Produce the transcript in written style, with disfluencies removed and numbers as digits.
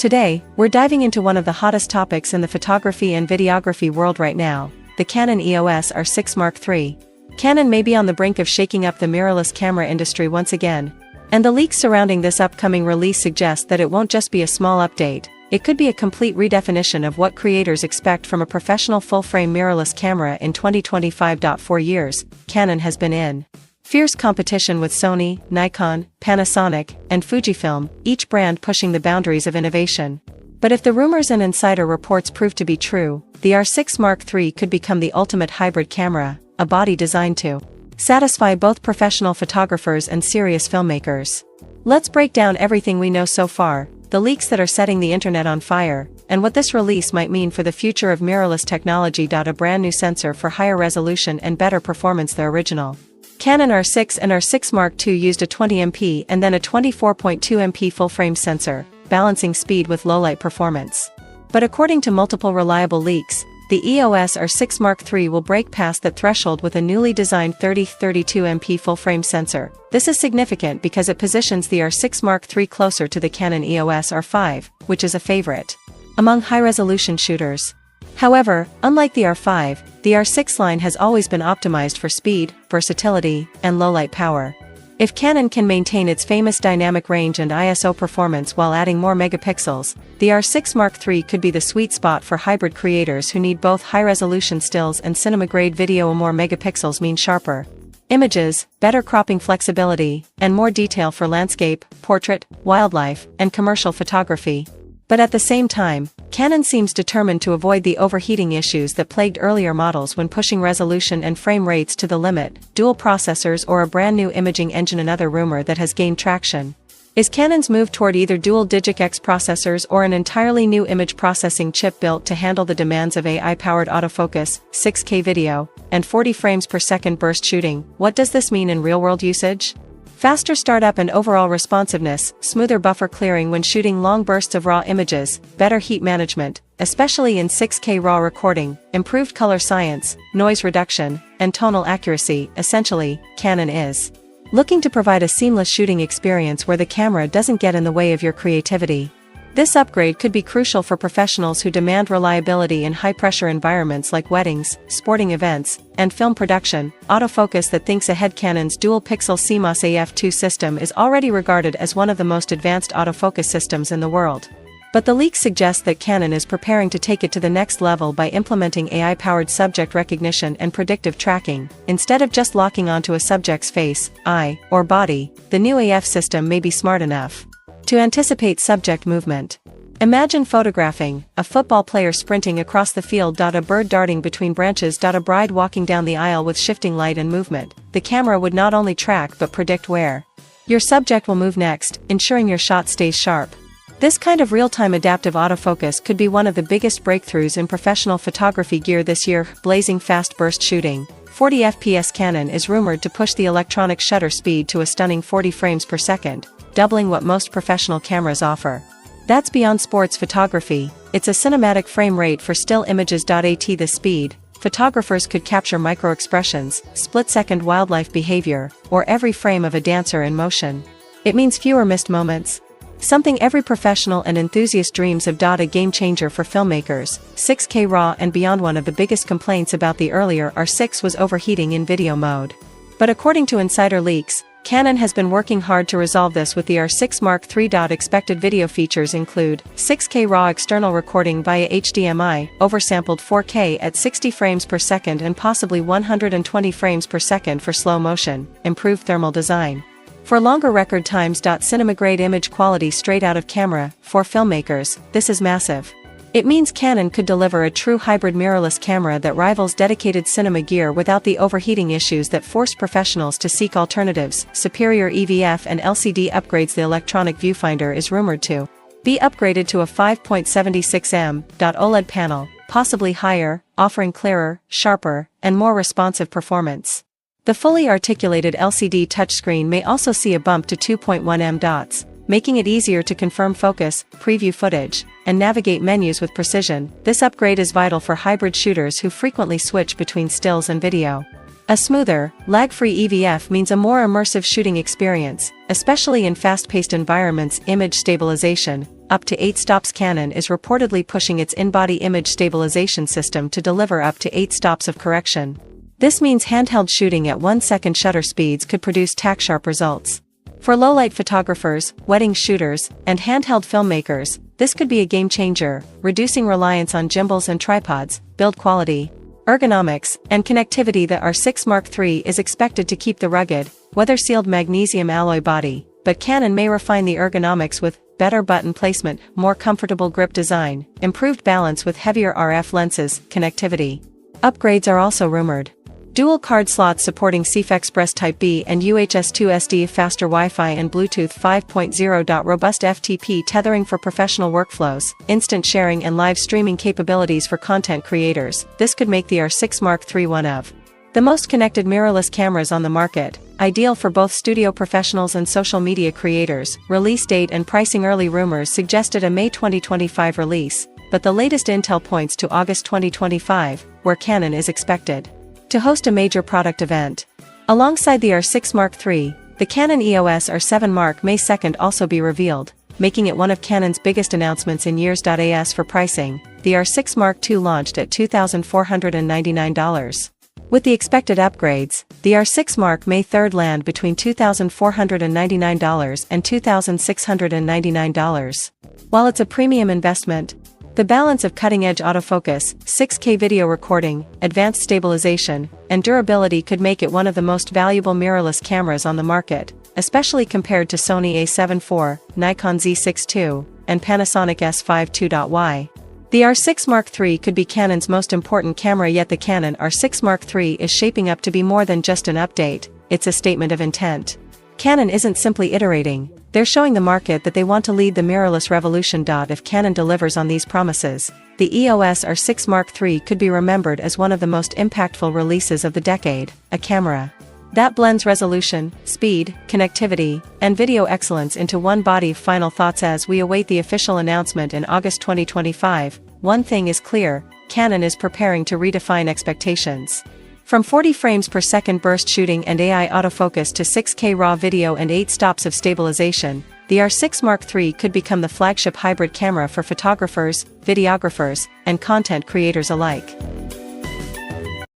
Today, we're diving into one of the hottest topics in the photography and videography world right now, the Canon EOS R5 Mark II. Canon may be on the brink of shaking up the mirrorless camera industry once again, and the leaks surrounding this upcoming release suggest that it won't just be a small update, it could be a complete redefinition of what creators expect from a professional full-frame mirrorless camera in 2025. For years, Canon has been in fierce competition with Sony, Nikon, Panasonic, and Fujifilm, each brand pushing the boundaries of innovation. But if the rumors and insider reports prove to be true, the R5 Mark III could become the ultimate hybrid camera, a body designed to satisfy both professional photographers and serious filmmakers. Let's break down everything we know so far, the leaks that are setting the internet on fire, and what this release might mean for the future of mirrorless technology. A brand new sensor for higher resolution and better performance. The original Canon R5 and R5 Mark II used a 20MP and then a 24.2MP full-frame sensor, balancing speed with low-light performance. But according to multiple reliable leaks, the EOS R5 Mark III will break past that threshold with a newly designed 30-32MP full-frame sensor. This is significant because it positions the R5 Mark III closer to the Canon EOS R5, which is a favorite among high-resolution shooters. However, unlike the R5, the R6 line has always been optimized for speed, versatility, and low-light power. If Canon can maintain its famous dynamic range and ISO performance while adding more megapixels, the R5 Mark III could be the sweet spot for hybrid creators who need both high-resolution stills and cinema-grade video. More megapixels mean sharper images, better cropping flexibility, and more detail for landscape, portrait, wildlife, and commercial photography. But at the same time, Canon seems determined to avoid the overheating issues that plagued earlier models when pushing resolution and frame rates to the limit. Dual processors or a brand new imaging engine. Another rumor that has gained traction is Canon's move toward either dual DIGIC X processors or an entirely new image processing chip built to handle the demands of AI-powered autofocus, 6K video, and 40 frames per second burst shooting. What does this mean in real-world usage? Faster startup and overall responsiveness, smoother buffer clearing when shooting long bursts of raw images, better heat management, especially in 6K RAW recording, improved color science, noise reduction, and tonal accuracy. Essentially, Canon is looking to provide a seamless shooting experience where the camera doesn't get in the way of your creativity. This upgrade could be crucial for professionals who demand reliability in high-pressure environments like weddings, sporting events, and film production. Autofocus that thinks ahead. Canon's dual-pixel CMOS AF2 system is already regarded as one of the most advanced autofocus systems in the world. But the leaks suggest that Canon is preparing to take it to the next level by implementing AI-powered subject recognition and predictive tracking. Instead of just locking onto a subject's face, eye, or body, the new AF system may be smart enough to anticipate subject movement. Imagine photographing a football player sprinting across the field. A bird darting between branches. A bride walking down the aisle with shifting light and movement. The camera would not only track but predict where your subject will move next, ensuring your shot stays sharp. This kind of real-time adaptive autofocus could be one of the biggest breakthroughs in professional photography gear this year. Blazing fast burst shooting. 40 FPS. Canon is rumored to push the electronic shutter speed to a stunning 40 frames per second, doubling what most professional cameras offer. That's beyond sports photography, it's a cinematic frame rate for still images. At the speed, photographers could capture micro-expressions, split-second wildlife behavior, or every frame of a dancer in motion. It means fewer missed moments. Something every professional and enthusiast dreams of. A game-changer for filmmakers, 6K RAW and beyond. One of the biggest complaints about the earlier R6 was overheating in video mode. But according to insider leaks, Canon has been working hard to resolve this with the R5 Mark III. Expected video features include 6K RAW external recording via HDMI, oversampled 4K at 60 frames per second and possibly 120 frames per second for slow motion, improved thermal design for longer record times. Cinema-grade image quality straight out of camera. For filmmakers, this is massive. It means Canon could deliver a true hybrid mirrorless camera that rivals dedicated cinema gear without the overheating issues that forced professionals to seek alternatives. Superior EVF and LCD upgrades. The electronic viewfinder is rumored to be upgraded to a 5.76M OLED panel, possibly higher, offering clearer, sharper, and more responsive performance. The fully articulated LCD touchscreen may also see a bump to 2.1M dots, making it easier to confirm focus, preview footage, and navigate menus with precision. This upgrade is vital for hybrid shooters who frequently switch between stills and video. A smoother, lag-free EVF means a more immersive shooting experience, especially in fast-paced environments. Image stabilization. up to 8 stops. Canon is reportedly pushing its in-body image stabilization system to deliver up to 8 stops of correction. This means handheld shooting at 1-second shutter speeds could produce tack-sharp results. For low-light photographers, wedding shooters, and handheld filmmakers, this could be a game-changer, reducing reliance on gimbals and tripods. Build quality, ergonomics, and connectivity. The R6 Mark III is expected to keep the rugged, weather-sealed magnesium alloy body, but Canon may refine the ergonomics with better button placement, more comfortable grip design, improved balance with heavier RF lenses. Connectivity upgrades are also rumored. Dual card slots supporting CFexpress Type B and UHS 2 SD, faster Wi-Fi and Bluetooth 5.0. Robust FTP tethering for professional workflows, instant sharing and live streaming capabilities for content creators. This could make the R6 Mark III one of the most connected mirrorless cameras on the market, ideal for both studio professionals and social media creators. Release date and pricing: early rumors suggested a May 2025 release, but the latest intel points to August 2025, where Canon is expected to host a major product event. Alongside the R6 Mark III, the Canon EOS R5 Mark May 2 also be revealed, making it one of Canon's biggest announcements in years. As for pricing, the R6 Mark II launched at $2,499. With the expected upgrades, the R6 Mark May 3 land between $2,499 and $2,699. While it's a premium investment, the balance of cutting-edge autofocus, 6K video recording, advanced stabilization, and durability could make it one of the most valuable mirrorless cameras on the market, especially compared to Sony A7 IV, Nikon Z6 II, and Panasonic S5 2.Y. The R6 Mark III could be Canon's most important camera yet. The Canon R6 Mark III is shaping up to be more than just an update, it's a statement of intent. Canon isn't simply iterating, they're showing the market that they want to lead the mirrorless revolution. If Canon delivers on these promises, the EOS R6 Mark III could be remembered as one of the most impactful releases of the decade, a camera that blends resolution, speed, connectivity, and video excellence into one body. Final thoughts as we await the official announcement in August 2025, one thing is clear, Canon is preparing to redefine expectations. From 40 frames per second burst shooting and AI autofocus to 6K raw video and 8 stops of stabilization, the R6 Mark III could become the flagship hybrid camera for photographers, videographers, and content creators alike.